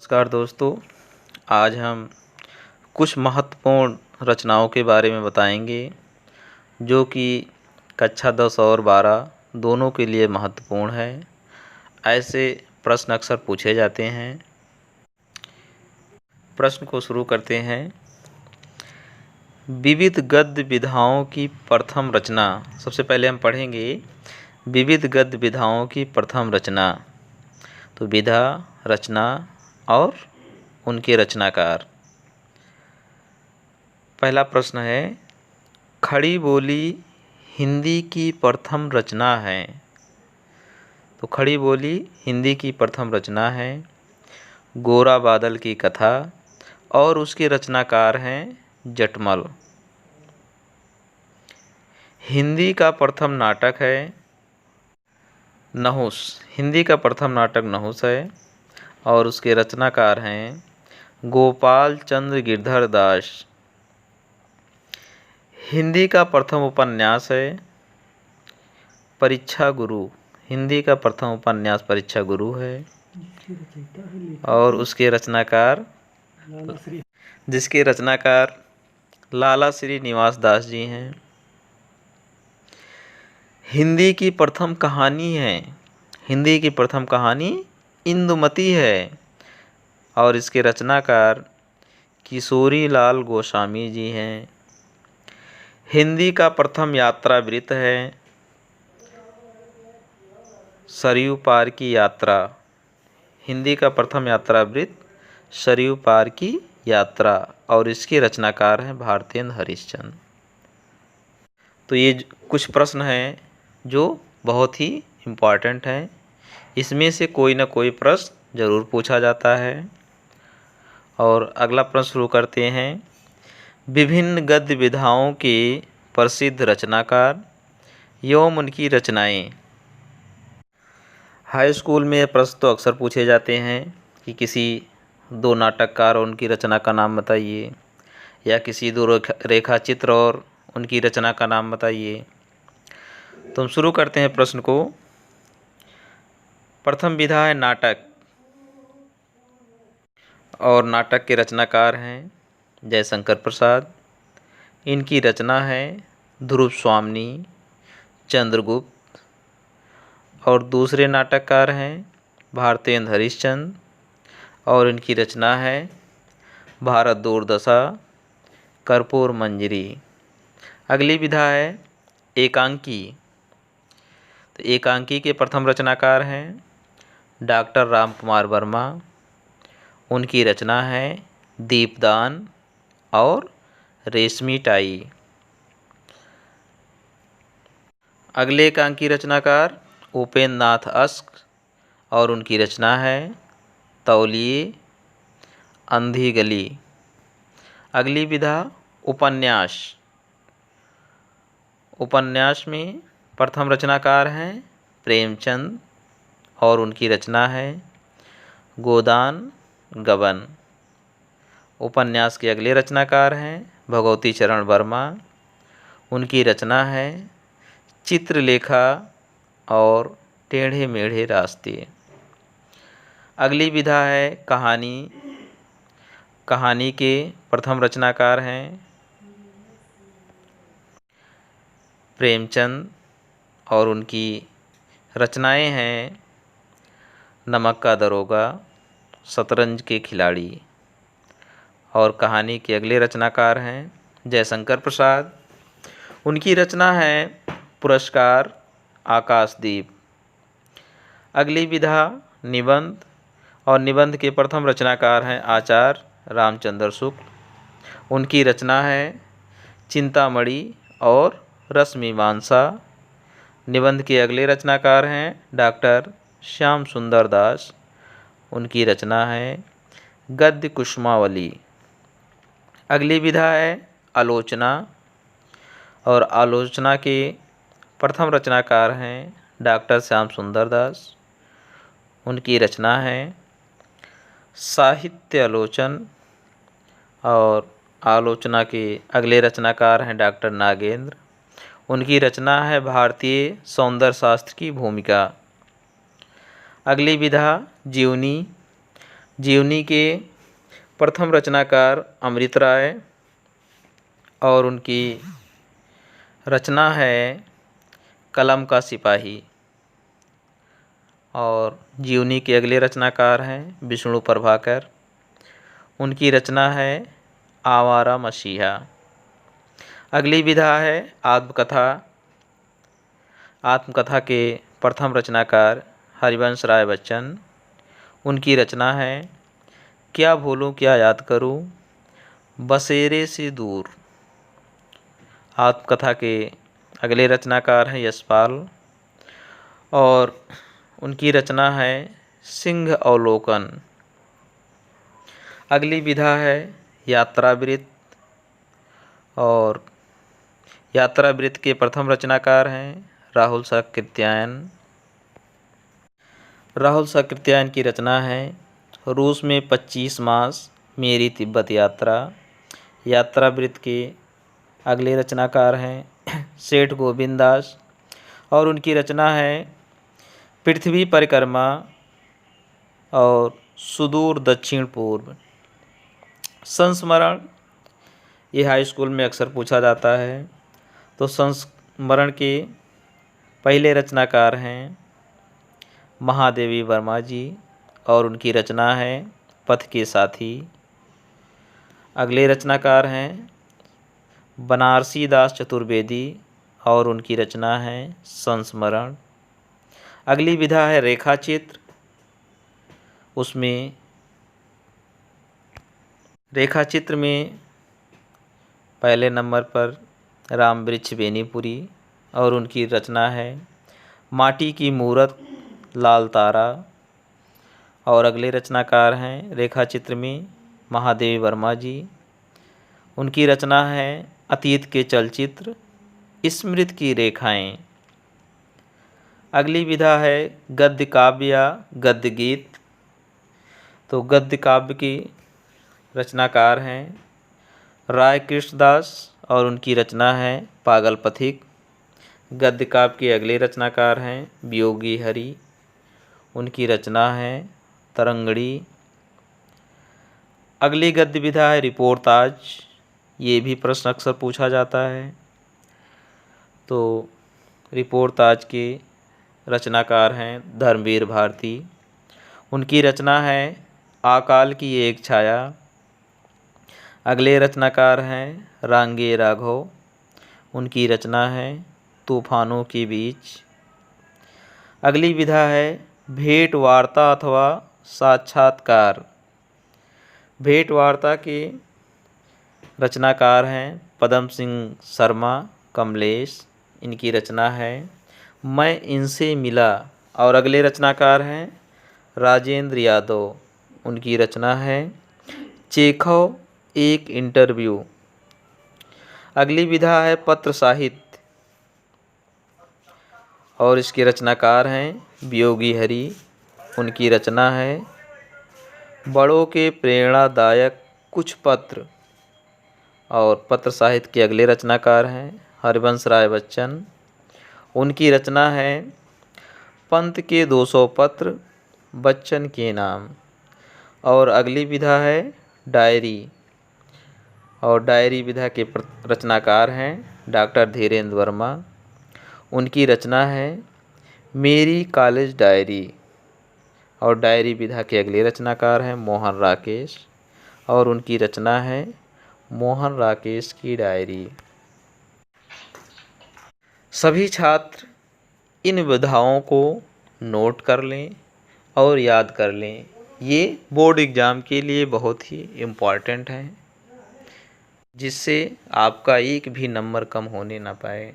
नमस्कार दोस्तों। आज हम कुछ महत्वपूर्ण रचनाओं के बारे में बताएंगे जो कि कक्षा 10 और 12 दोनों के लिए महत्वपूर्ण है। ऐसे प्रश्न अक्सर पूछे जाते हैं। प्रश्न को शुरू करते हैं। विविध गद्य विधाओं की प्रथम रचना। सबसे पहले हम पढ़ेंगे विविध गद्य विधाओं की प्रथम रचना। तो विधा, रचना और उनके रचनाकार। पहला प्रश्न है, खड़ी बोली हिंदी की प्रथम रचना है। तो खड़ी बोली हिंदी की प्रथम रचना है। गोरा बादल की कथा और उसके रचनाकार हैं जटमल। हिंदी का प्रथम नाटक है नहुस। हिंदी का प्रथम नाटक नहुस है और उसके रचनाकार हैं गोपाल चंद्र गिरधर दास। हिंदी का प्रथम उपन्यास है परीक्षा गुरु। हिंदी का प्रथम उपन्यास परीक्षा गुरु है और उसके रचनाकार जिसके रचनाकार लाला श्रीनिवास दास जी हैं। हिंदी की प्रथम कहानी है, हिंदी की प्रथम कहानी इंदुमती है और इसके रचनाकार किशोरी लाल गोस्वामी जी हैं। हिंदी का प्रथम यात्रा वृत्त है सरयू पार की यात्रा। हिंदी का प्रथम यात्रा वृत्त सरयू पार की यात्रा और इसके रचनाकार हैं भारतेंद्र हरिश्चंद्र। तो ये कुछ प्रश्न हैं जो बहुत ही इम्पॉर्टेंट हैं। इसमें से कोई ना कोई प्रश्न जरूर पूछा जाता है। और अगला प्रश्न शुरू करते हैं। विभिन्न गद्य विधाओं के प्रसिद्ध रचनाकार एवं उनकी रचनाएं। हाई स्कूल में प्रश्न तो अक्सर पूछे जाते हैं कि किसी दो नाटककार और उनकी रचना का नाम बताइए या किसी दो रेखा चित्र और उनकी रचना का नाम बताइए। तो हम शुरू करते हैं प्रश्न को। प्रथम विधा है नाटक और नाटक के रचनाकार हैं जयशंकर प्रसाद। इनकी रचना है ध्रुव स्वामिनी, चंद्रगुप्त। और दूसरे नाटककार हैं भारतेंद्र हरिश्चंद्र और इनकी रचना है भारत दुर्दशा, कर्पूर मंजरी। अगली विधा है एकांकी। तो एकांकी के प्रथम रचनाकार हैं डॉक्टर राम कुमार वर्मा। उनकी रचना है दीपदान और रेशमी टाई। अगले एकांकी रचनाकार उपेंद्र नाथ अस्क और उनकी रचना है तौलिए, अंधी गली। अगली विधा उपन्यास। उपन्यास में प्रथम रचनाकार हैं प्रेमचंद और उनकी रचना है गोदान गबन। उपन्यास के अगले रचनाकार हैं भगवती चरण वर्मा। उनकी रचना है चित्रलेखा और टेढ़े मेढ़े रास्ते। अगली विधा है कहानी। कहानी के प्रथम रचनाकार हैं प्रेमचंद और उनकी रचनाएं हैं नमक का दरोगा, शतरंज के खिलाड़ी। और कहानी के अगले रचनाकार हैं जयशंकर प्रसाद। उनकी रचना है पुरस्कार, आकाशदीप। अगली विधा निबंध और निबंध के प्रथम रचनाकार हैं आचार्य रामचंद्र शुक्ल। उनकी रचना है चिंतामणि और रसमीमांसा। निबंध के अगले रचनाकार हैं डॉक्टर श्याम सुंदर दास। उनकी रचना है गद्य कुसुमावली। अगली विधा है आलोचना और आलोचना के प्रथम रचनाकार हैं डॉक्टर श्याम सुंदर दास। उनकी रचना है साहित्य आलोचन और आलोचना के अगले रचनाकार हैं डॉक्टर नागेंद्र। उनकी रचना है भारतीय सौंदर्य शास्त्र की भूमिका। अगली विधा जीवनी। जीवनी के प्रथम रचनाकार अमृत राय और उनकी रचना है कलम का सिपाही। और जीवनी के अगले रचनाकार हैं विष्णु प्रभाकर, उनकी रचना है आवारा मसीहा। अगली विधा है आत्मकथा। आत्मकथा के प्रथम रचनाकार हरिवंश राय बच्चन, उनकी रचना है क्या भूलूं क्या याद करूं, बसेरे से दूर। आत्मकथा के अगले रचनाकार हैं यशपाल और उनकी रचना है सिंह अवलोकन। अगली विधा है यात्रावृत्त और यात्रावृत्त के प्रथम रचनाकार हैं राहुल सकृत्यायन। राहुल सकृत्यायन की रचना है रूस में 25 मास मेरी तिब्बत यात्रा। यात्रावृत्त के अगले रचनाकार हैं सेठ गोविंद दास और उनकी रचना है पृथ्वी परिक्रमा और सुदूर दक्षिण पूर्व। संस्मरण ये हाई स्कूल में अक्सर पूछा जाता है। तो संस्मरण के पहले रचनाकार हैं महादेवी वर्मा जी और उनकी रचना है पथ के साथी। अगले रचनाकार हैं बनारसी दास चतुर्वेदी और उनकी रचना है संस्मरण। अगली विधा है रेखा चित्र। उसमें रेखा चित्र में पहले नंबर पर राम वृक्ष बेनीपुरी और उनकी रचना है माटी की मूरत लाल तारा। और अगले रचनाकार हैं रेखा चित्र में महादेवी वर्मा जी, उनकी रचना है अतीत के चलचित्र स्मृति की रेखाएं। अगली विधा है गद्य काव्य या गद्य गीत। तो गद्य काव्य की रचनाकार हैं राय कृष्णदास और उनकी रचना है पागल पथिक। गद्य काव्य के अगले रचनाकार हैं वियोगी हरि, उनकी रचना है तरंगड़ी। अगली गद्य विधा है रिपोर्ताज। ये भी प्रश्न अक्सर पूछा जाता है। तो रिपोर्ताज के रचनाकार हैं धर्मवीर भारती, उनकी रचना है आकाल की एक छाया। अगले रचनाकार हैं रांगे राघव, उनकी रचना है तूफानों के बीच। अगली विधा है भेंट वार्ता अथवा साक्षात्कार। भेंट वार्ता के रचनाकार हैं पदम सिंह शर्मा कमलेश, इनकी रचना है मैं इनसे मिला। और अगले रचनाकार हैं राजेंद्र यादव, उनकी रचना है चेखव एक इंटरव्यू। अगली विधा है पत्र साहित्य और इसके रचनाकार हैं वियोगी हरि, उनकी रचना है बड़ों के प्रेरणादायक कुछ पत्र। और पत्र साहित्य के अगले रचनाकार हैं हरिवंश राय बच्चन, उनकी रचना है पंत के 200 पत्र बच्चन के नाम। और अगली विधा है डायरी और डायरी विधा के रचनाकार हैं डॉक्टर धीरेन्द्र वर्मा, उनकी रचना है मेरी कॉलेज डायरी। और डायरी विधा के अगले रचनाकार हैं मोहन राकेश और उनकी रचना है मोहन राकेश की डायरी। सभी छात्र इन विधाओं को नोट कर लें और याद कर लें। ये बोर्ड एग्ज़ाम के लिए बहुत ही इम्पॉर्टेंट हैं, जिससे आपका एक भी नंबर कम होने ना पाए।